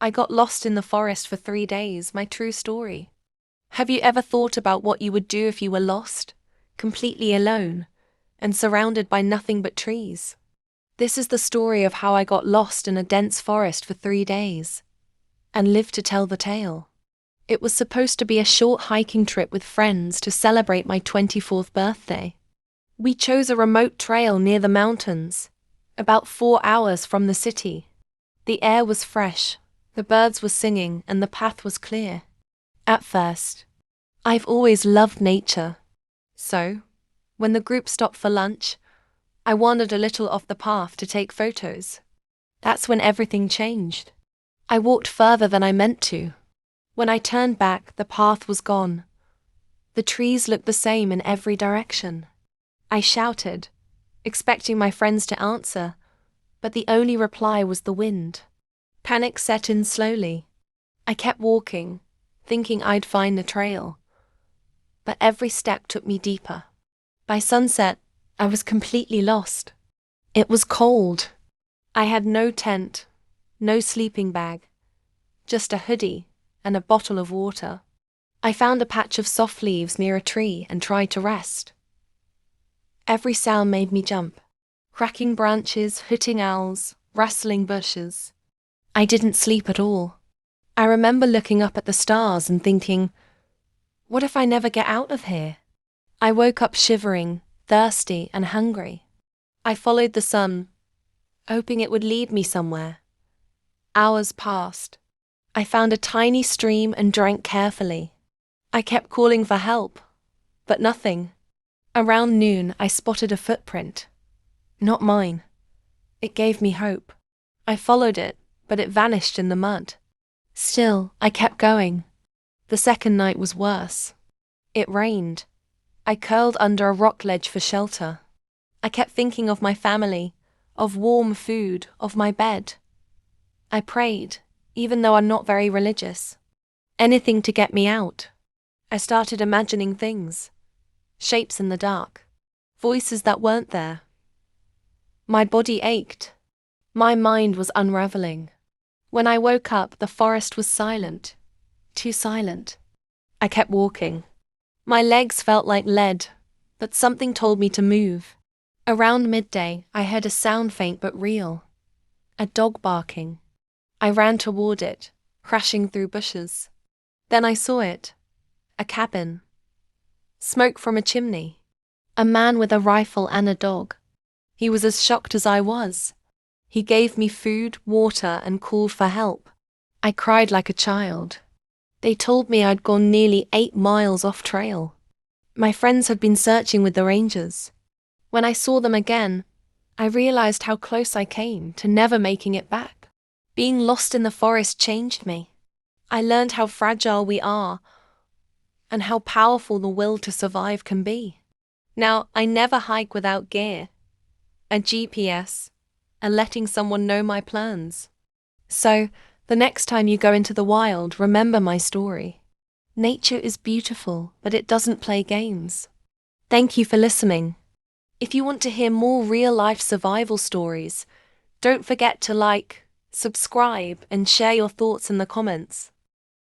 I got lost in the forest for 3 days, my true story. Have you ever thought about what you would do if you were lost, completely alone, and surrounded by nothing but trees? This is the story of how I got lost in a dense forest for 3 days, and lived to tell the tale. It was supposed to be a short hiking trip with friends to celebrate my 24th birthday. We chose a remote trail near the mountains, about 4 hours from the city. The air was fresh, the birds were singing, and the path was clear. At first, I've always loved nature. So, when the group stopped for lunch, I wandered a little off the path to take photos. That's when everything changed. I walked further than I meant to. When I turned back, the path was gone. The trees looked the same in every direction. I shouted, expecting my friends to answer, but the only reply was the wind. Panic set in slowly. I kept walking, thinking I'd find the trail. But every step took me deeper. By sunset, I was completely lost. It was cold. I had no tent, no sleeping bag, just a hoodie and a bottle of water. I found a patch of soft leaves near a tree and tried to rest. Every sound made me jump. Cracking branches, hooting owls, rustling bushes. I didn't sleep at all. I remember looking up at the stars and thinking, what if I never get out of here? I woke up shivering, thirsty and hungry. I followed the sun, hoping it would lead me somewhere. Hours passed. I found a tiny stream and drank carefully. I kept calling for help, but nothing. Around noon, I spotted a footprint. Not mine. It gave me hope. I followed it, but it vanished in the mud. Still, I kept going. The second night was worse. It rained. I curled under a rock ledge for shelter. I kept thinking of my family, of warm food, of my bed. I prayed, even though I'm not very religious. Anything to get me out. I started imagining things. Shapes in the dark. Voices that weren't there. My body ached. My mind was unraveling. When I woke up, the forest was silent. Too silent. I kept walking. My legs felt like lead, but something told me to move. Around midday, I heard a sound faint but real. A dog barking. I ran toward it, crashing through bushes. Then I saw it. A cabin. Smoke from a chimney. A man with a rifle and a dog. He was as shocked as I was. He gave me food, water, and called for help. I cried like a child. They told me I'd gone nearly 8 miles off trail. My friends had been searching with the rangers. When I saw them again, I realized how close I came to never making it back. Being lost in the forest changed me. I learned how fragile we are and how powerful the will to survive can be. Now, I never hike without gear, a GPS, and letting someone know my plans. So, the next time you go into the wild, remember my story. Nature is beautiful, but it doesn't play games. Thank you for listening. If you want to hear more real-life survival stories, don't forget to like, subscribe, and share your thoughts in the comments.